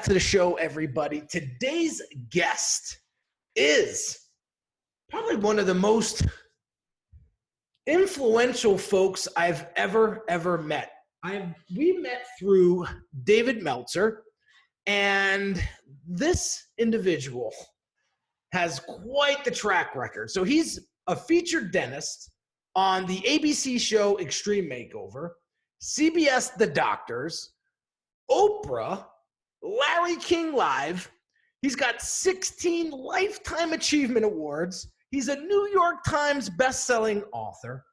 back to the show, everybody. Today's guest is probably one of the most influential folks I've ever met. We met through David Meltzer, and this individual has quite the track record. So he's a featured dentist on the ABC show Extreme Makeover, CBS The Doctors, Oprah, Larry King Live. He's got 16 Lifetime Achievement Awards. He's a New York Times best-selling author.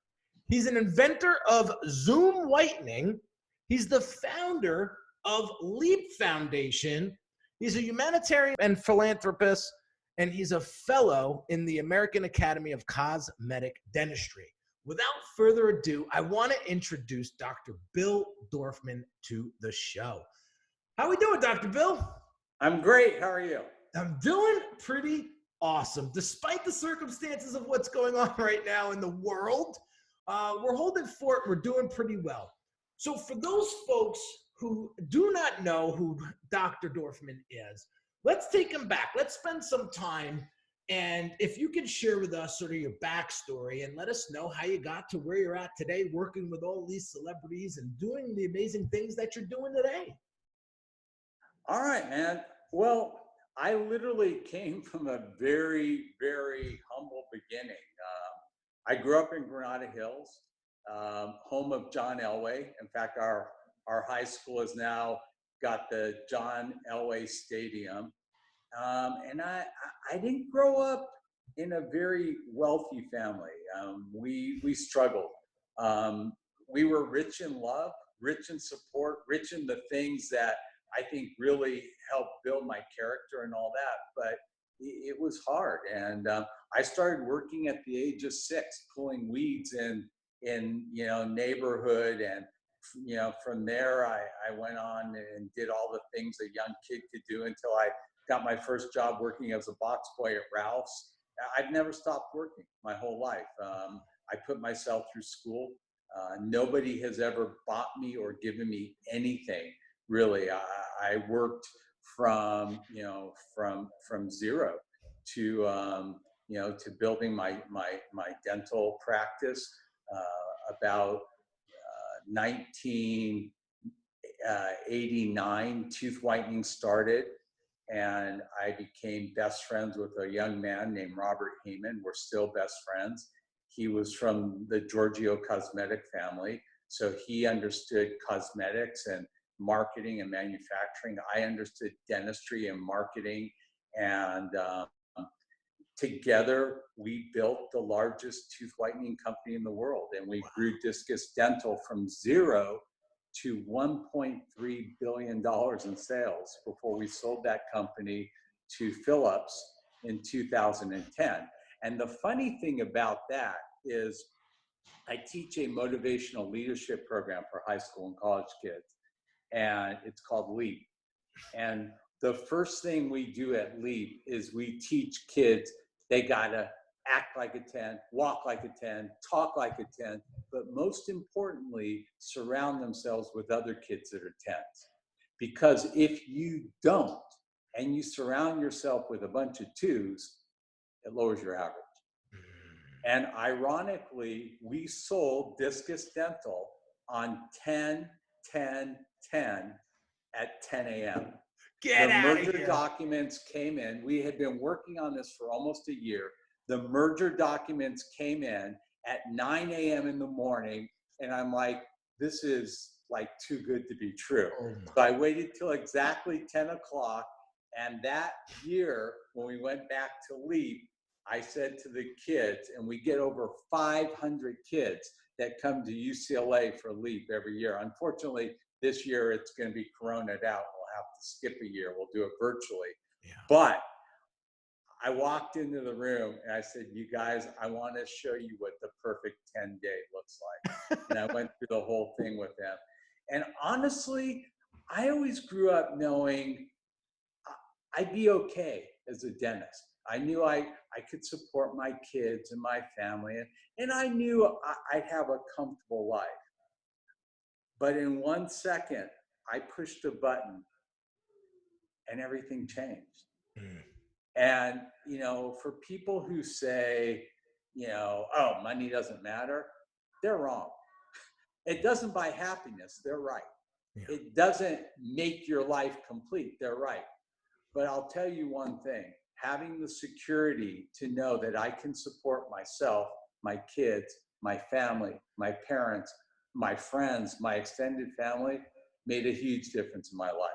He's an inventor of Zoom whitening. He's the founder of Leap Foundation. He's a humanitarian and philanthropist, and he's a fellow in the American Academy of Cosmetic Dentistry. Without further ado, I want to introduce Dr. Bill Dorfman to the show. How we doing, Dr. Bill? I'm great. How are you? I'm doing pretty awesome. Despite the circumstances of what's going on right now in the world, we're holding fort. We're doing pretty well. So for those folks who do not know who Dr. Dorfman is, let's take them back. Let's spend some time. And if you can share with us sort of your backstory and let us know how you got to where you're at today, working with all these celebrities and doing the amazing things that you're doing today. All right, man. Well, I literally came from a very, very humble beginning. I grew up in Granada Hills, home of John Elway. In fact, our high school has now got the John Elway Stadium. And I didn't grow up in a very wealthy family. We struggled. We were rich in love, rich in support, rich in the things that I think really helped build my character and all that. But it was hard. And I started working at the age of 6, pulling weeds in neighborhood. And from there I went on and did all the things a young kid could do until I got my first job working as a box boy at Ralph's. I've never stopped working my whole life. I put myself through school. Nobody has ever bought me or given me anything, really. I worked from zero to building my dental practice. About 1989, tooth whitening started. And I became best friends with a young man named Robert Heyman. We're still best friends. He was from the Giorgio cosmetic family. So he understood cosmetics and marketing and manufacturing. I understood dentistry and marketing. And together, we built the largest tooth whitening company in the world. And we grew Discus Dental from zero to $1.3 billion in sales before we sold that company to Philips in 2010. And the funny thing about that is I teach a motivational leadership program for high school and college kids, and it's called Leap. And the first thing we do at Leap is we teach kids they gotta act like a 10, walk like a 10, talk like a 10, but most importantly, surround themselves with other kids that are 10s. Because if you don't, and you surround yourself with a bunch of 2s, it lowers your average. And ironically, we sold Discus Dental on 10, 10, 10 at 10 a.m. The merger documents came in. We had been working on this for almost a year. The merger documents came in at 9 a.m. in the morning, and I'm like, this is like too good to be true. So I waited till exactly 10 o'clock, and that year, when we went back to Leap, I said to the kids, and we get over 500 kids that come to UCLA for Leap every year. Unfortunately, this year it's going to be corona'd out. We'll have to skip a year. We'll do it virtually. Yeah. But I walked into the room and I said, you guys, I want to show you what the perfect 10-day looks like. And I went through the whole thing with them. And honestly, I always grew up knowing I'd be okay as a dentist. I knew I could support my kids and my family, and I knew I'd have a comfortable life. But in 1 second, I pushed a button and everything changed. Mm. And, for people who say, oh, money doesn't matter, they're wrong. It doesn't buy happiness. They're right. Yeah. It doesn't make your life complete. They're right. But I'll tell you one thing, having the security to know that I can support myself, my kids, my family, my parents, my friends, my extended family made a huge difference in my life.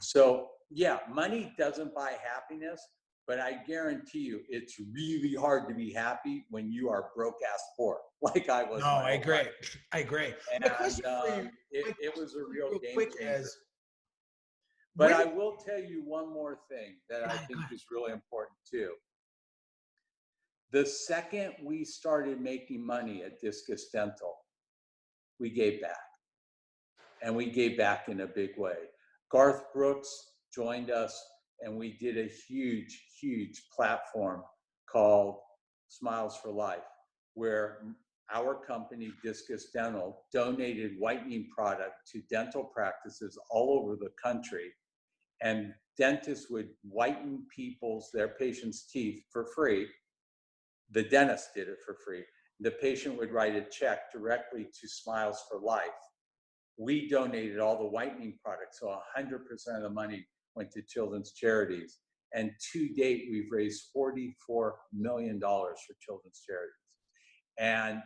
So yeah, money doesn't buy happiness, but I guarantee you it's really hard to be happy when you are broke ass poor, like I was. No, I agree. Life. I agree. And My question for you, it was a real game quick changer. is, But I will tell you one more thing that I think is really important too. The second we started making money at Discus Dental, we gave back. And we gave back in a big way. Garth Brooks joined us, and we did a huge, huge platform called Smiles for Life, where our company, Discus Dental, donated whitening product to dental practices all over the country. And dentists would whiten their patients' teeth for free. The dentist did it for free. The patient would write a check directly to Smiles for Life. We donated all the whitening products, so 100% of the money went to children's charities. And to date, we've raised $44 million for children's charities. And,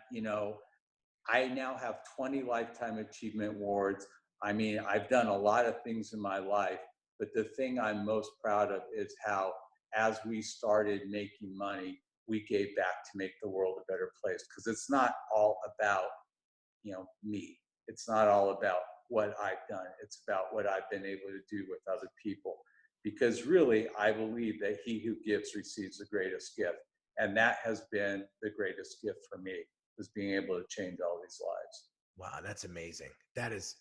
I now have 20 Lifetime Achievement Awards. I mean, I've done a lot of things in my life, but the thing I'm most proud of is how, as we started making money, we gave back to make the world a better place. Because it's not all about, me. It's not all about what I've done. It's about what I've been able to do with other people. Because really, I believe that he who gives receives the greatest gift. And that has been the greatest gift for me, was being able to change all these lives. Wow, that's amazing. That is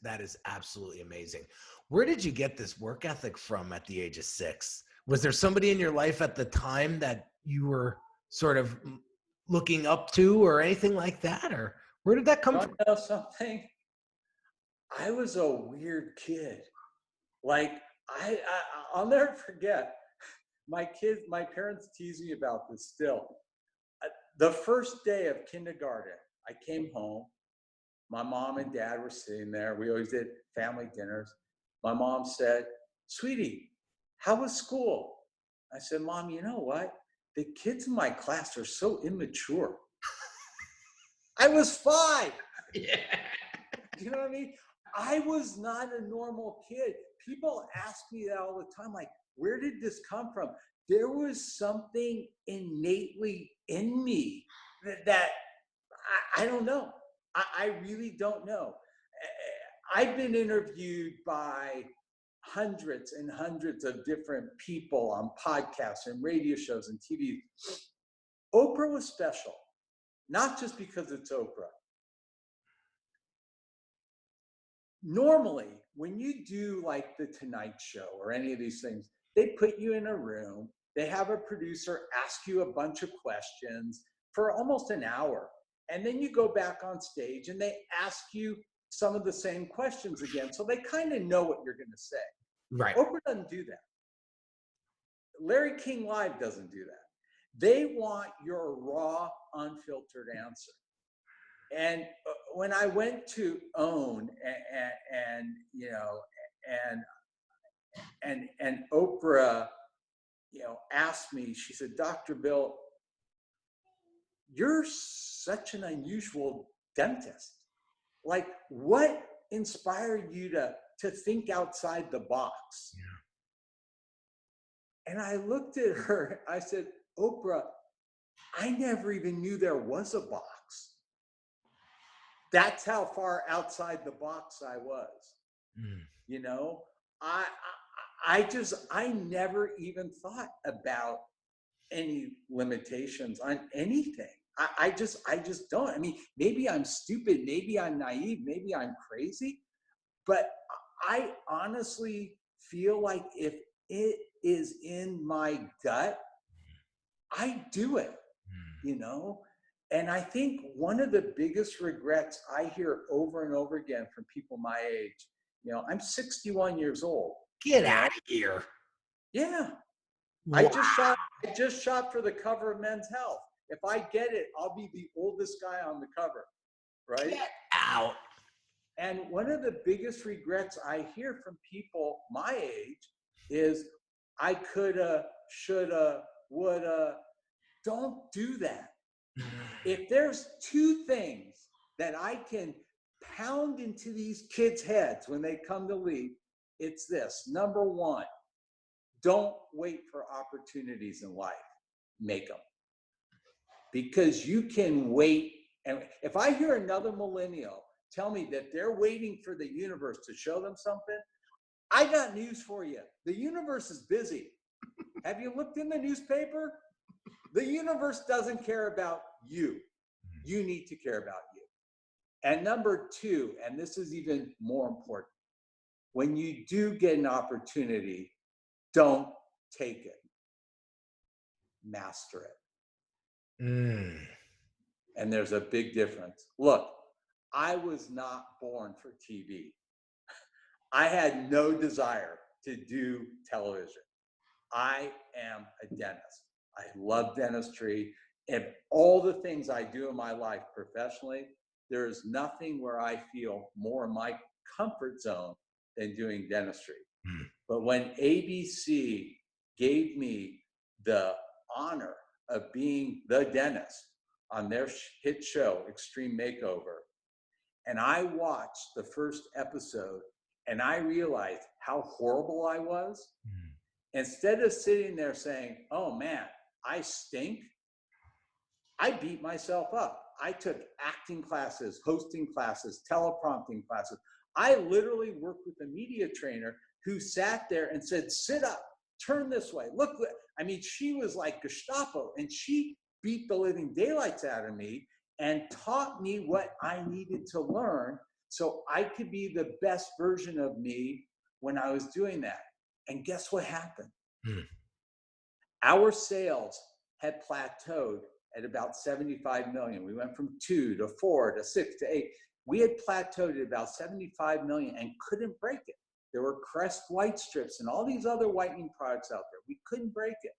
absolutely amazing. Where did you get this work ethic from at the age of 6? Was there somebody in your life at the time that you were sort of looking up to or anything like that? Or where did that come from? You know something? I was a weird kid. Like, I'll never forget. My parents tease me about this still. The first day of kindergarten, I came home. My mom and dad were sitting there. We always did family dinners. My mom said, "Sweetie, how was school?" I said, "Mom, you know what? The kids in my class are so immature." I was 5. Yeah. You know what I mean? I was not a normal kid. People ask me that all the time, like, where did this come from? There was something innately in me that I don't know. I really don't know. I've been interviewed by hundreds and hundreds of different people on podcasts and radio shows and TV. Oprah was special, not just because it's Oprah. Normally, when you do like the Tonight Show or any of these things, they put you in a room, they have a producer ask you a bunch of questions for almost an hour. And then you go back on stage and they ask you some of the same questions again. So they kind of know what you're going to say. Right. Oprah doesn't do that. Larry King Live doesn't do that. They want your raw, unfiltered answer. And when I went to OWN and Oprah, asked me, she said, "Dr. Bill, you're such an unusual dentist. Like, what inspired you to think outside the box?" Yeah. And I looked at her, I said, "Oprah, I never even knew there was a box." That's how far outside the box I was. I never even thought about any limitations on anything. I just don't. I mean, maybe I'm stupid, maybe I'm naive, maybe I'm crazy, but I honestly feel like if it is in my gut, I do it, And I think one of the biggest regrets I hear over and over again from people my age, I'm 61 years old. Get out of here. Yeah. Wow. I just shot for the cover of Men's Health. If I get it, I'll be the oldest guy on the cover, right? Get out. And one of the biggest regrets I hear from people my age is I coulda, shoulda, woulda. Don't do that. If there's two things that I can pound into these kids' heads when they come to lead, it's this. Number one, don't wait for opportunities in life. Make them. Because you can wait. And if I hear another millennial tell me that they're waiting for the universe to show them something, I got news for you. The universe is busy. Have you looked in the newspaper? The universe doesn't care about you. You need to care about you. And number two, and this is even more important, when you do get an opportunity, don't take it. Master it. And there's a big difference. Look, I was not born for TV. I had no desire to do television. I am a dentist. I love dentistry. And all the things I do in my life professionally, there's nothing where I feel more in my comfort zone than doing dentistry. But when ABC gave me the honor of being the dentist on their hit show, Extreme Makeover, and I watched the first episode and I realized how horrible I was, instead of sitting there saying, oh man, I stink, I beat myself up. I took acting classes, hosting classes, teleprompting classes. I literally worked with a media trainer who sat there and said, sit up, turn this way, look. I mean, she was like Gestapo, and she beat the living daylights out of me and taught me what I needed to learn so I could be the best version of me when I was doing that. And guess what happened? Our sales had plateaued at about 75 million. We went from 2 to 4 to 6 to 8. We had plateaued at about 75 million and couldn't break it. There were Crest white strips and all these other whitening products out there. We couldn't break it.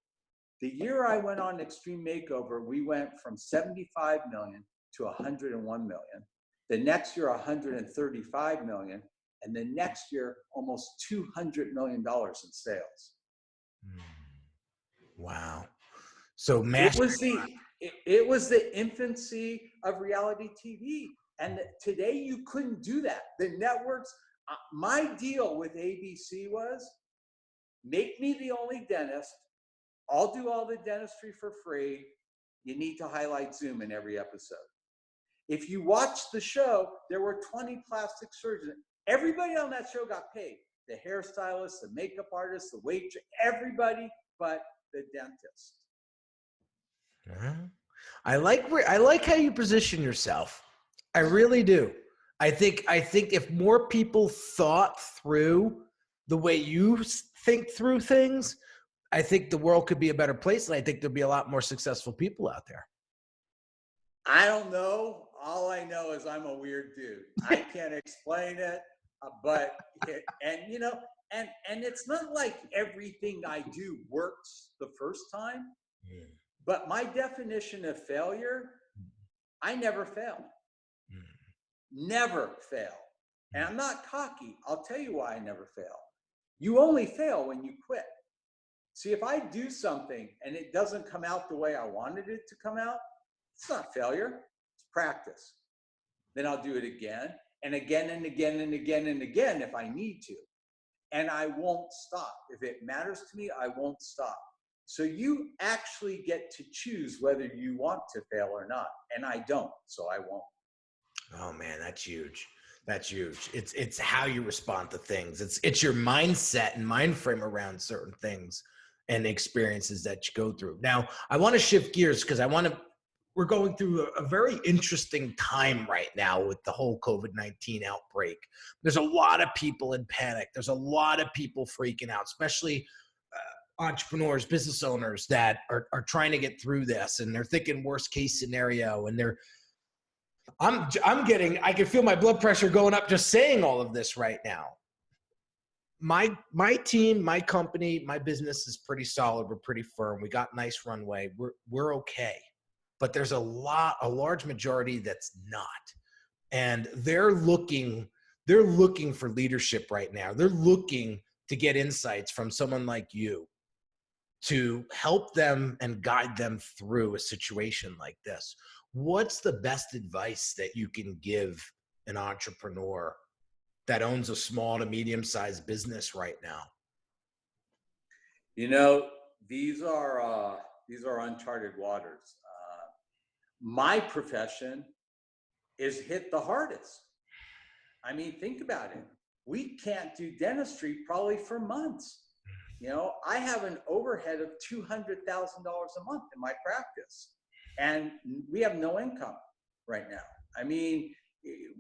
The year I went on Extreme Makeover, we went from 75 million to 101 million. The next year, 135 million. And the next year, almost $200 million in sales. Wow. So it was the infancy of reality TV. And today you couldn't do that. The networks, my deal with ABC was, make me the only dentist. I'll do all the dentistry for free. You need to highlight Zoom in every episode. If you watch the show, there were 20 plastic surgeons. Everybody on that show got paid. The hairstylist, the makeup artist, the waitress, everybody but the dentist. I like how you position yourself. I really do. I think if more people thought through the way you think through things, I think the world could be a better place, and I think there'd be a lot more successful people out there. I don't know. All I know is I'm a weird dude. I can't explain it, but it's not like everything I do works the first time. But my definition of failure, I never fail. Never fail. And I'm not cocky. I'll tell you why I never fail. You only fail when you quit. See, if I do something and it doesn't come out the way I wanted it to come out, it's not failure. It's practice. Then I'll do it again and again and again and again and again if I need to. And I won't stop. If it matters to me, I won't stop. So you actually get to choose whether you want to fail or not. And I don't, so I won't. Oh man, that's huge. That's huge. It's how you respond to things. It's your mindset and mind frame around certain things and experiences that you go through. Now, I want to shift gears because we're going through a very interesting time right now with the whole COVID-19 outbreak. There's a lot of people in panic. There's a lot of people freaking out, especially entrepreneurs, business owners that are trying to get through this, and they're thinking worst case scenario, and I can feel my blood pressure going up just saying all of this right now. my team, my company, my business is pretty solid. We're pretty firm. We got nice runway. We're okay. But there's a large majority that's not. And they're looking for leadership right now. They're looking to get insights from someone like you to help them and guide them through a situation like this. What's the best advice that you can give an entrepreneur that owns a small to medium-sized business right now? You know, these are uncharted waters. My profession is hit the hardest. I mean, think about it. We can't do dentistry probably for months. You know, I have an overhead of $200,000 a month in my practice, and we have no income right now. I mean,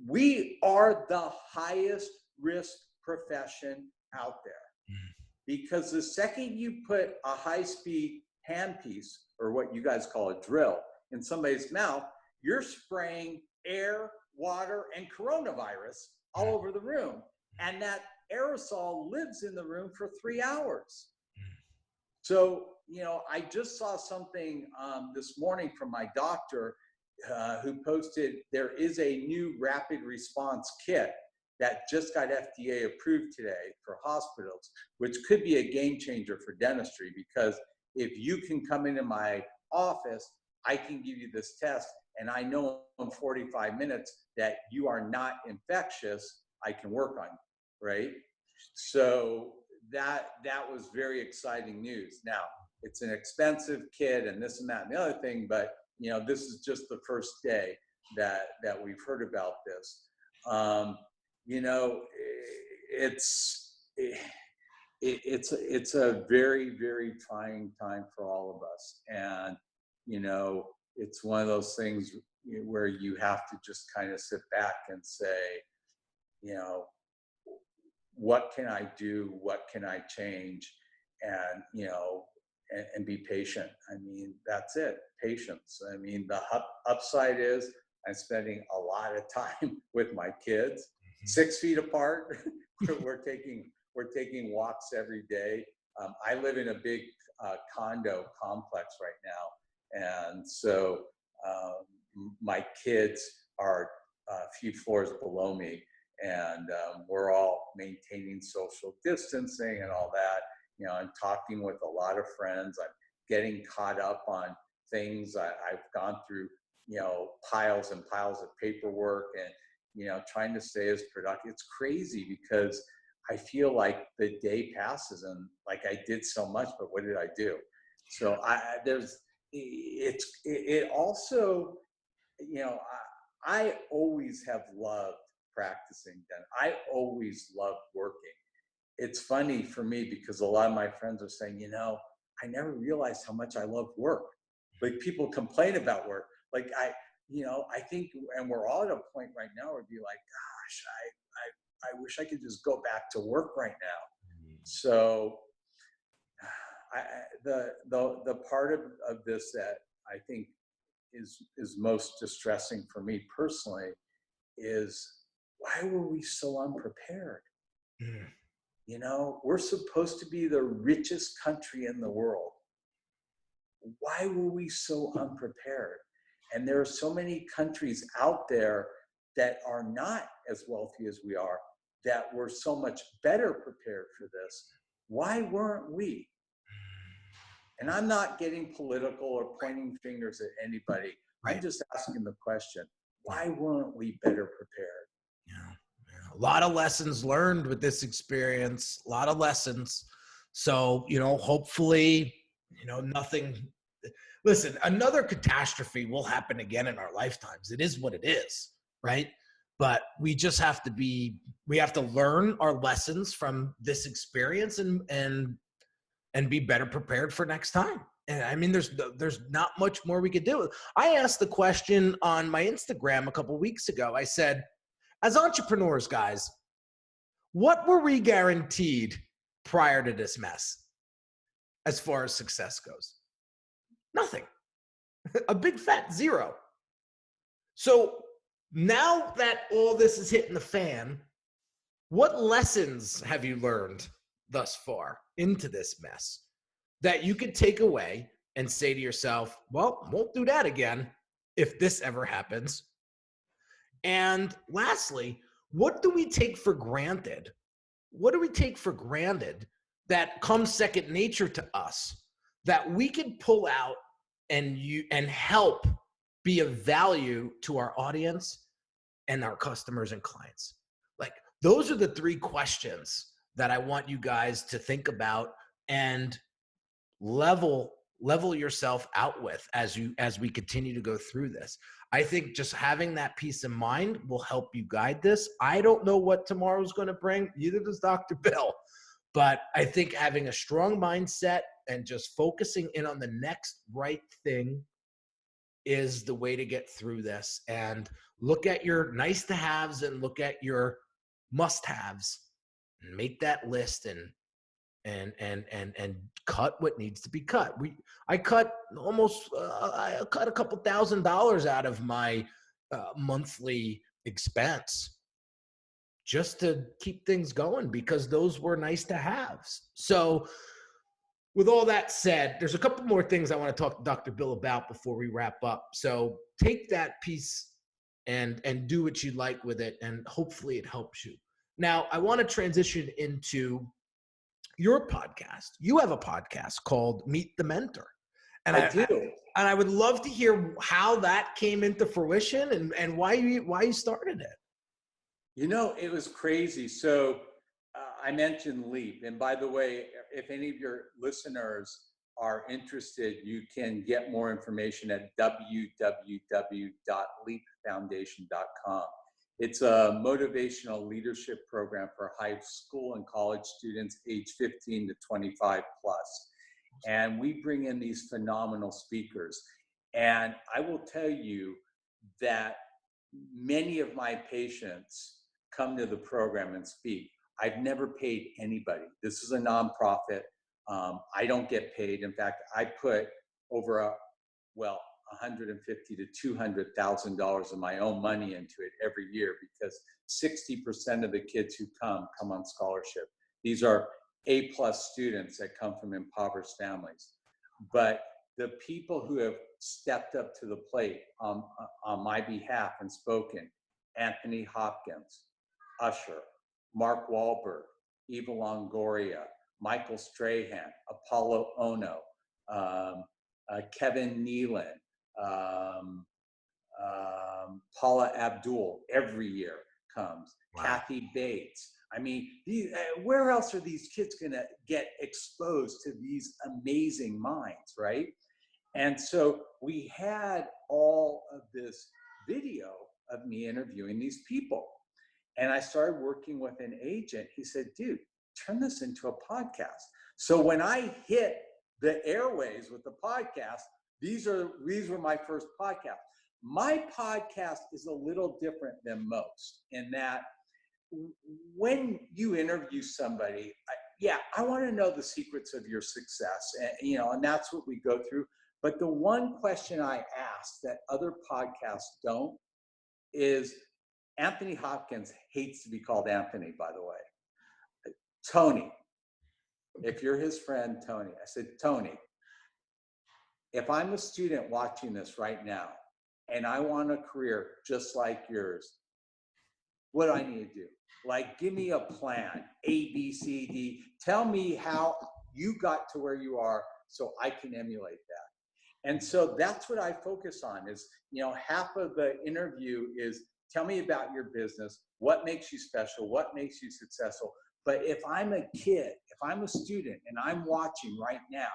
we are the highest risk profession out there, because the second you put a high-speed handpiece, or what you guys call a drill, in somebody's mouth, you're spraying air, water, and coronavirus all over the room. And that aerosol lives in the room for 3 hours. So, you know, I just saw something this morning from my doctor who posted there is a new rapid response kit that just got FDA approved today for hospitals, which could be a game changer for dentistry, because if you can come into my office, I can give you this test, and I know in 45 minutes that you are not infectious. I can work on you, right? So that was very exciting news. Now, it's an expensive kit and this and that and the other thing, but you know, this is just the first day that we've heard about this. You know, it's a very, very trying time for all of us, and you know, it's one of those things where you have to just kind of sit back and say, you know, what can I do? What can I change? And, you know, and be patient. I mean, that's it, patience. I mean, the upside is I'm spending a lot of time with my kids, 6 feet apart. we're taking walks every day. I live in a big condo complex right now. And so my kids are a few floors below me, and we're all maintaining social distancing and all that. You know, I'm talking with a lot of friends. I'm getting caught up on things. I've gone through, you know, piles and piles of paperwork, and, you know, trying to stay as productive. It's crazy because I feel like the day passes and like I did so much, but what did I do? So it also, you know, I always have loved practicing then. I always loved working. It's funny for me because a lot of my friends are saying, you know, I never realized how much I love work. Like, people complain about work. Like, I think, and we're all at a point right now where we'd be like, gosh, I wish I could just go back to work right now. So the part of this that I think is most distressing for me personally is, why were we so unprepared? You know, we're supposed to be the richest country in the world. Why were we so unprepared? And there are so many countries out there that are not as wealthy as we are, that were so much better prepared for this. Why weren't we? And I'm not getting political or pointing fingers at anybody. I'm just asking the question, why weren't we better prepared? Yeah. A lot of lessons learned with this experience, a lot of lessons. So, you know, hopefully, you know, nothing. Listen, another catastrophe will happen again in our lifetimes. It is what it is, right? But we just have to we have to learn our lessons from this experience and be better prepared for next time. And I mean, there's not much more we could do. I asked the question on my Instagram a couple weeks ago. I said, as entrepreneurs, guys, what were we guaranteed prior to this mess as far as success goes? Nothing. A big fat zero. So now that all this is hitting the fan, What lessons have you learned thus far into this mess that you could take away and say to yourself, well, won't do that again if this ever happens? And lastly, what do we take for granted? What do we take for granted that comes second nature to us that we can pull out and help be of value to our audience and our customers and clients? Like, those are the three questions that I want you guys to think about and level yourself out with as we continue to go through this. I think just having that peace of mind will help you guide this. I don't know what tomorrow's going to bring, neither does Dr. Bill, but I think having a strong mindset and just focusing in on the next right thing is the way to get through this. And look at your nice to haves and look at your must haves and make that list and cut what needs to be cut. I cut I cut a couple $1,000s out of my monthly expense just to keep things going because those were nice to haves. So with all that said, there's a couple more things I want to talk to Dr. Bill about before we wrap up. So take that piece and do what you like with it, and hopefully it helps you. Now, I want to transition into your podcast. You have a podcast called Meet the Mentor. And I do. And I would love to hear how that came into fruition and why you started it. You know, it was crazy. So I mentioned Leap. And by the way, if any of your listeners are interested, you can get more information at www.leapfoundation.com. It's a motivational leadership program for high school and college students age 15 to 25 plus. And we bring in these phenomenal speakers. And I will tell you that many of my patients come to the program and speak. I've never paid anybody. This is a nonprofit. I don't get paid. In fact, I put over $150,000 to $200,000 of my own money into it every year because 60% of the kids who come on scholarship. These are A-plus students that come from impoverished families. But the people who have stepped up to the plate on my behalf and spoken: Anthony Hopkins, Usher, Mark Wahlberg, Eva Longoria, Michael Strahan, Apollo Ono, Kevin Nealon, Paula Abdul every year comes. Wow. Kathy Bates. I mean, where else are these kids going to get exposed to these amazing minds, right? And so we had all of this video of me interviewing these people. And I started working with an agent. He said, dude, turn this into a podcast. So when I hit the airways with the podcast, these were my first podcasts. My podcast is a little different than most in that when you interview somebody, I want to know the secrets of your success, and that's what we go through. But the one question I ask that other podcasts don't is, Anthony Hopkins hates to be called Anthony, by the way. Tony, if you're his friend, Tony, I said, Tony, if I'm a student watching this right now and I want a career just like yours, what do I need to do? Like, give me a plan, A, B, C, D. Tell me how you got to where you are so I can emulate that. And so that's what I focus on is, half of the interview is tell me about your business, what makes you special, what makes you successful. But if I'm a kid, if I'm a student and I'm watching right now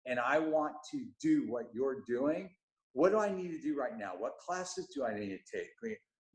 and I want to do what you're doing, what do I need to do right now? What classes do I need to take?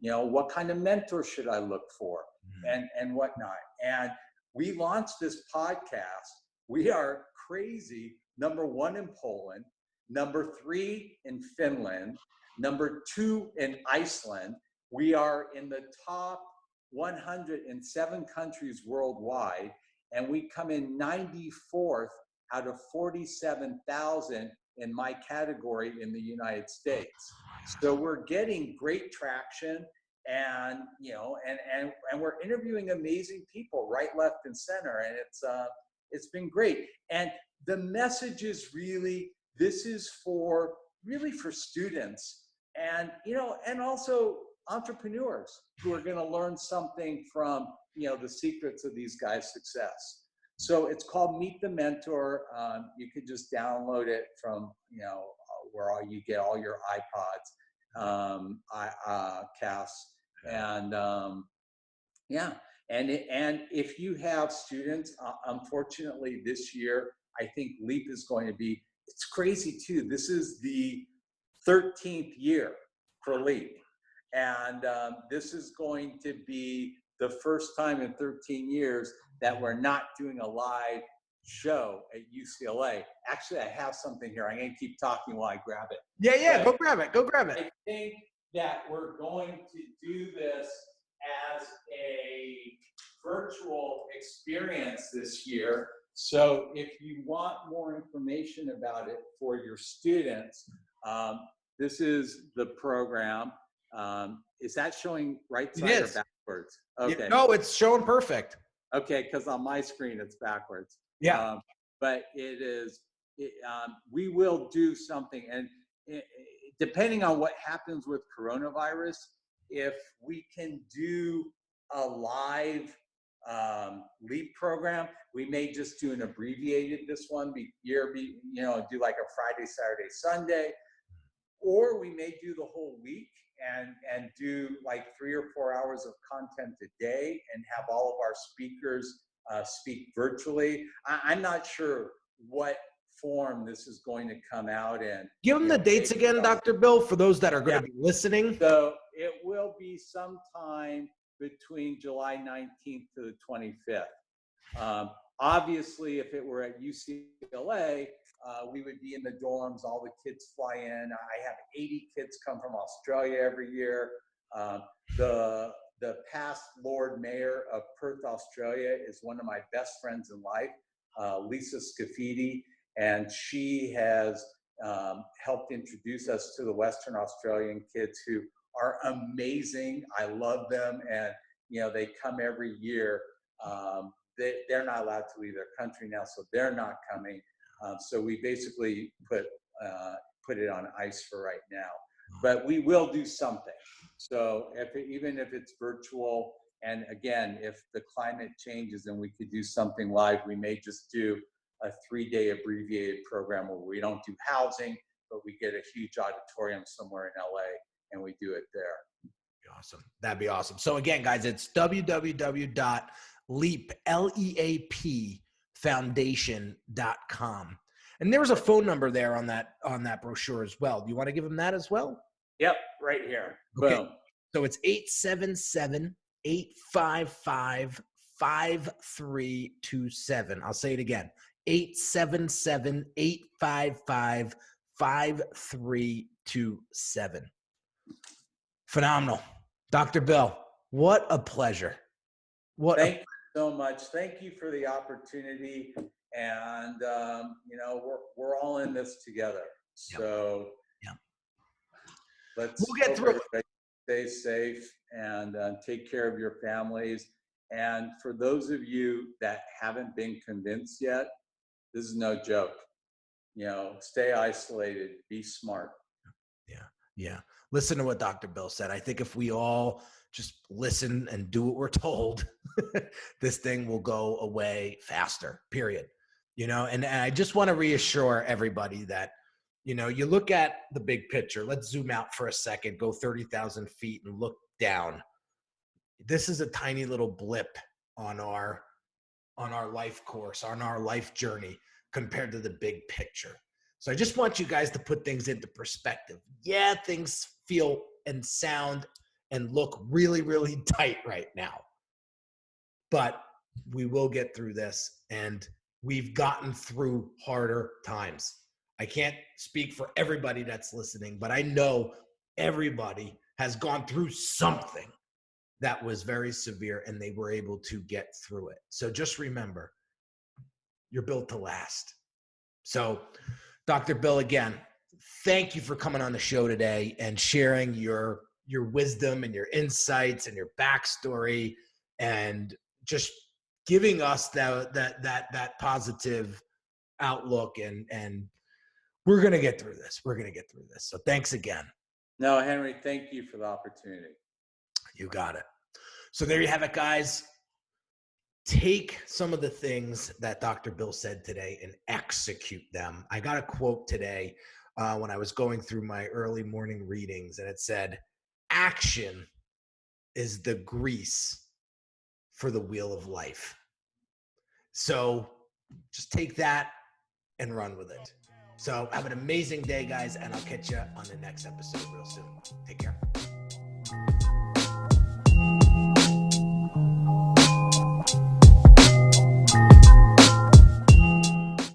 What kind of mentor should I look for and whatnot? And we launched this podcast. We are crazy. Number 1 in Poland, number 3 in Finland, number 2 in Iceland. We are in the top 107 countries worldwide, and we come in 94th out of 47,000 in my category in the United States. So we're getting great traction, and and we're interviewing amazing people right, left, and center, and it's been great. And the message is really, this is for students, and and also entrepreneurs who are going to learn something from the secrets of these guys' success. So it's called Meet the Mentor. You could just download it from where you get all your iPods, casts, and and if you have students, unfortunately this year I think Leap is going to be. It's crazy too. This is the 13th year for Leap, and this is going to be the first time in 13 years that we're not doing a live show at UCLA. Actually, I have something here. I'm going to keep talking while I grab it. Yeah, go grab it. Go grab it. I think that we're going to do this as a virtual experience this year. So if you want more information about it for your students, this is the program. Is that showing right side or backwards? Okay. No, it's showing perfect. Okay, because on my screen it's backwards. Yeah. But it is, we will do something, and depending on what happens with coronavirus, if we can do a live Leap program, we may just do an abbreviated do like a Friday, Saturday, Sunday, or we may do the whole week and do like 3 or 4 hours of content a day and have all of our speakers speak virtually. I'm not sure what form this is going to come out in. Give them the dates again, Dr. Bill, for those that are going to be listening. So it will be sometime between July 19th to the 25th. Obviously, if it were at UCLA, we would be in the dorms. All the kids fly in. I have 80 kids come from Australia every year. The past Lord Mayor of Perth, Australia, is one of my best friends in life, Lisa Scafidi, and she has helped introduce us to the Western Australian kids who are amazing. I love them, and they come every year. They're not allowed to leave their country now, so they're not coming. So we basically put it on ice for right now, but we will do something. So even if it's virtual, and again, if the climate changes and we could do something live, we may just do a 3-day abbreviated program where we don't do housing, but we get a huge auditorium somewhere in LA and we do it there. Awesome. That'd be awesome. So again, guys, it's www.leapfoundation.com. And there was a phone number there on that brochure as well. Do you want to give them that as well? Yep, right here. Okay. Boom. So it's 877-855-5327. I'll say it again. 877-855-5327. Phenomenal. Dr. Bill, what a pleasure. Thank you so much. Thank you for the opportunity. And, we're all in this together. So we'll get through it. Stay safe and take care of your families. And for those of you that haven't been convinced yet, this is no joke. Stay isolated, be smart. Yeah. Listen to what Dr. Bill said. I think if we all just listen and do what we're told, this thing will go away faster, period. And I just want to reassure everybody that, you look at the big picture. Let's zoom out for a second, go 30,000 feet and look down. This is a tiny little blip on our life course, on our life journey compared to the big picture. So I just want you guys to put things into perspective. Yeah, things feel and sound and look really, really tight right now. But we will get through this, and we've gotten through harder times. I can't speak for everybody that's listening, but I know everybody has gone through something that was very severe, and they were able to get through it. So just remember, you're built to last. So, Dr. Bill, again, thank you for coming on the show today and sharing your your wisdom and your insights and your backstory, and just giving us that positive outlook. And we're going to get through this. We're going to get through this. So thanks again. No, Henry, thank you for the opportunity. You got it. So there you have it, guys. Take some of the things that Dr. Bill said today and execute them. I got a quote today when I was going through my early morning readings, and it said, action is the grease for the wheel of life. So just take that and run with it. So have an amazing day, guys, and I'll catch you on the next episode real soon. Take care.